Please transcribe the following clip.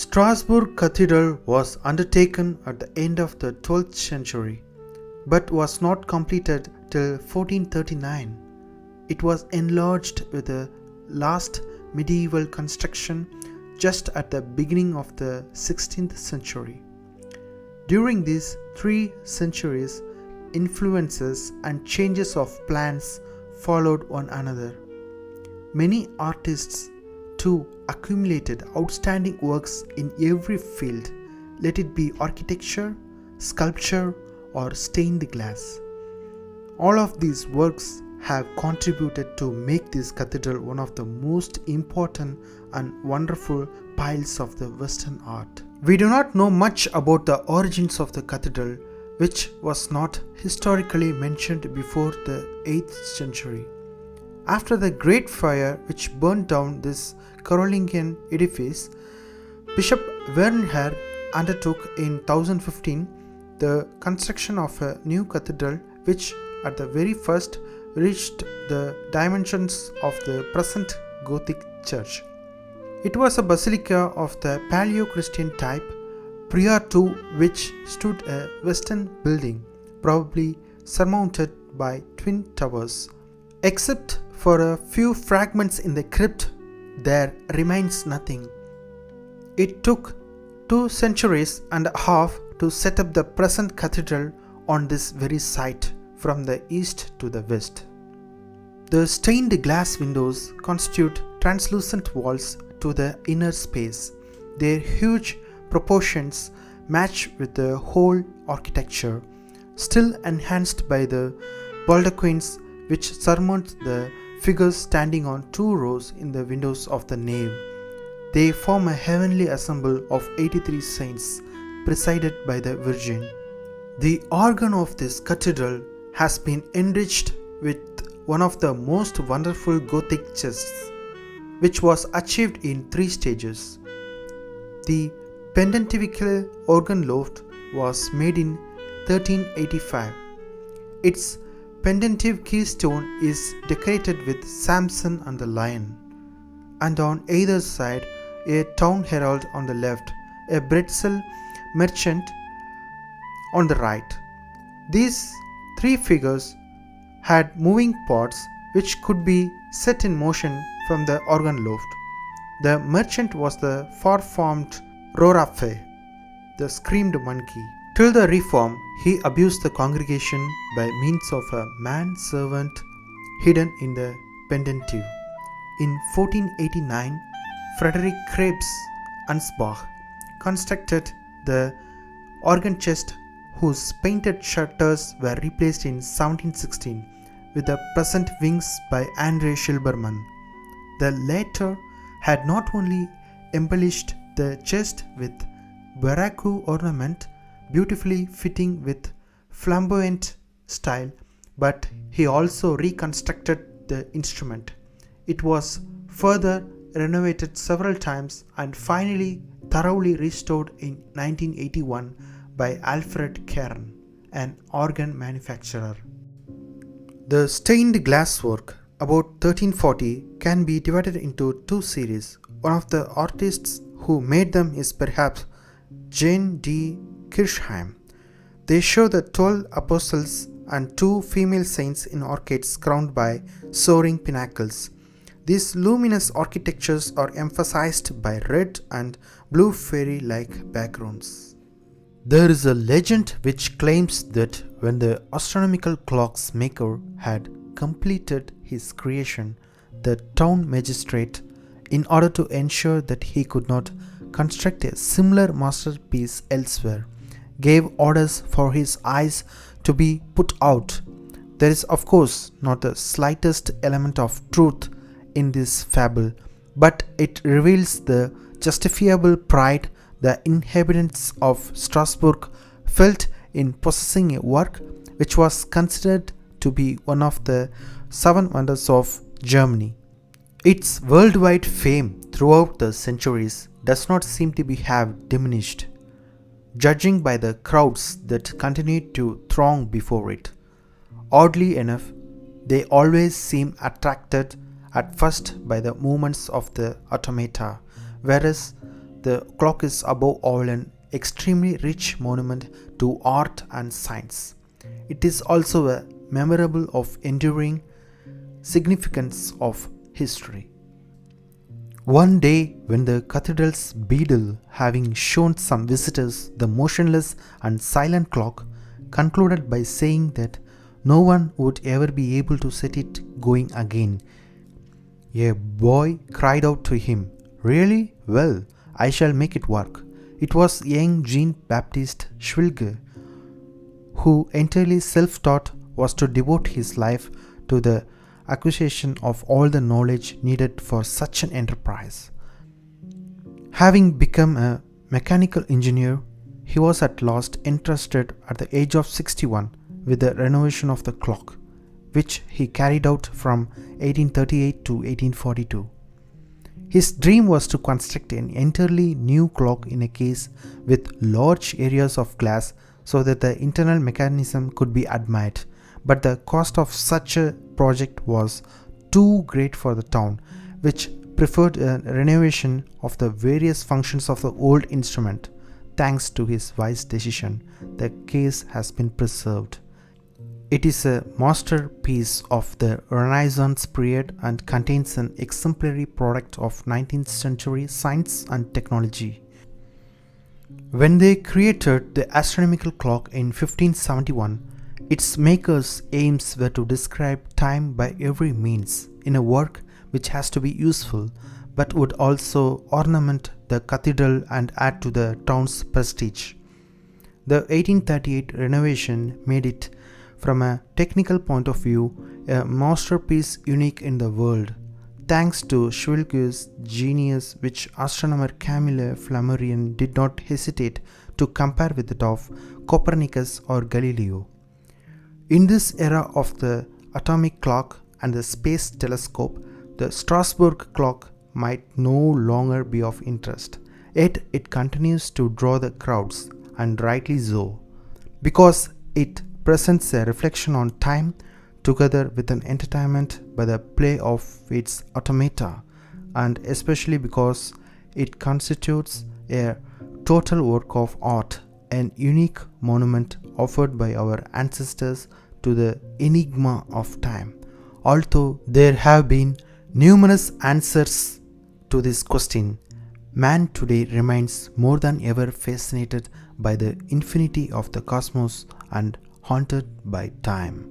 Strasbourg Cathedral was undertaken at the end of the 12th century, but was not completed till 1439. It was enlarged with the last medieval construction just at the beginning of the 16th century. During these 3 centuries, influences and changes of plans followed one another. Many artists too accumulated outstanding works in every field, let it be architecture, sculpture, or stained glass. All of these works have contributed to make this cathedral one of the most important and wonderful piles of the Western art. We do not know much about the origins of the cathedral, which was not historically mentioned before the 8th century. After the Great Fire which burned down this Carolingian edifice, Bishop Werner undertook in 1015 the construction of a new cathedral which at the very first reached the dimensions of the present Gothic church. It was a basilica of the Paleo-Christian type, prior to which stood a western building, probably surmounted by twin towers. Except for a few fragments in the crypt, there remains nothing. It took 2 centuries and a half to set up the present cathedral on this very site from the east to the west. The stained glass windows constitute translucent walls to the inner space. Their huge proportions match with the whole architecture, still enhanced by the baldachins which surmount the figures standing on 2 rows in the windows of the nave. They form a heavenly assembly of 83 saints, presided by the Virgin. The organ of this cathedral has been enriched with one of the most wonderful Gothic chests, which was achieved in 3 stages. The Pontifical organ loft was made in 1385. Its pendentive keystone is decorated with Samson and the lion, and on either side a town herald on the left, a bretzel merchant on the right. These 3 figures had moving parts which could be set in motion from the organ loft. The merchant was the far-famed Roraphe, the screamed monkey. Till the Reform, he abused the congregation by means of a man-servant hidden in the pendentive. In 1489, Frederick Krebs Ansbach constructed the organ chest whose painted shutters were replaced in 1716 with the present wings by Andre Schilbermann. The latter had not only embellished the chest with Baraku ornament beautifully fitting with flamboyant style, but he also reconstructed the instrument. It was further renovated several times and finally thoroughly restored in 1981 by Alfred Kern, an organ manufacturer. The stained glass work, about 1340, can be divided into 2 series. One of the artists who made them is perhaps Jane D. Kirchheim. They show the 12 apostles and 2 female saints in arcades crowned by soaring pinnacles. These luminous architectures are emphasized by red and blue fairy-like backgrounds. There is a legend which claims that when the astronomical clock's maker had completed his creation, the town magistrate, in order to ensure that he could not construct a similar masterpiece elsewhere, gave orders for his eyes to be put out. There is of course not the slightest element of truth in this fable, but it reveals the justifiable pride the inhabitants of Strasbourg felt in possessing a work which was considered to be one of the 7 wonders of Germany. Its worldwide fame throughout the centuries does not seem to have diminished, judging by the crowds that continued to throng before it. Oddly enough, they always seem attracted at first by the movements of the automata, whereas The clock is above all an extremely rich monument to art and science. It is also a memorable of enduring significance of history. One day, when the cathedral's beadle, having shown some visitors the motionless and silent clock, concluded by saying that no one would ever be able to set it going again, a boy cried out to him, "Really? Well, I shall make it work." It was young Jean-Baptiste Schwilger, who, entirely self-taught, was to devote his life to the acquisition of all the knowledge needed for such an enterprise. Having become a mechanical engineer, he was at last entrusted at the age of 61 with the renovation of the clock, which he carried out from 1838 to 1842. His dream was to construct an entirely new clock in a case with large areas of glass so that the internal mechanism could be admired, but the cost of such a project was too great for the town, which preferred a renovation of the various functions of the old instrument. Thanks to his wise decision, the case has been preserved. It is a masterpiece of the Renaissance period and contains an exemplary product of 19th century science and technology. When they created the astronomical clock in 1571, its makers' aims were to describe time by every means, in a work which has to be useful, but would also ornament the cathedral and add to the town's prestige. The 1838 renovation made it, from a technical point of view, a masterpiece unique in the world, thanks to Schwilger's genius, which astronomer Camille Flammarion did not hesitate to compare with that of Copernicus or Galileo. In this era of the atomic clock and the space telescope, the Strasbourg clock might no longer be of interest, yet it continues to draw the crowds, and rightly so, because it presents a reflection on time together with an entertainment by the play of its automata, and especially because it constitutes a total work of art, an unique monument offered by our ancestors to the enigma of time. Although there have been numerous answers to this question, man today remains more than ever fascinated by the infinity of the cosmos and haunted by time.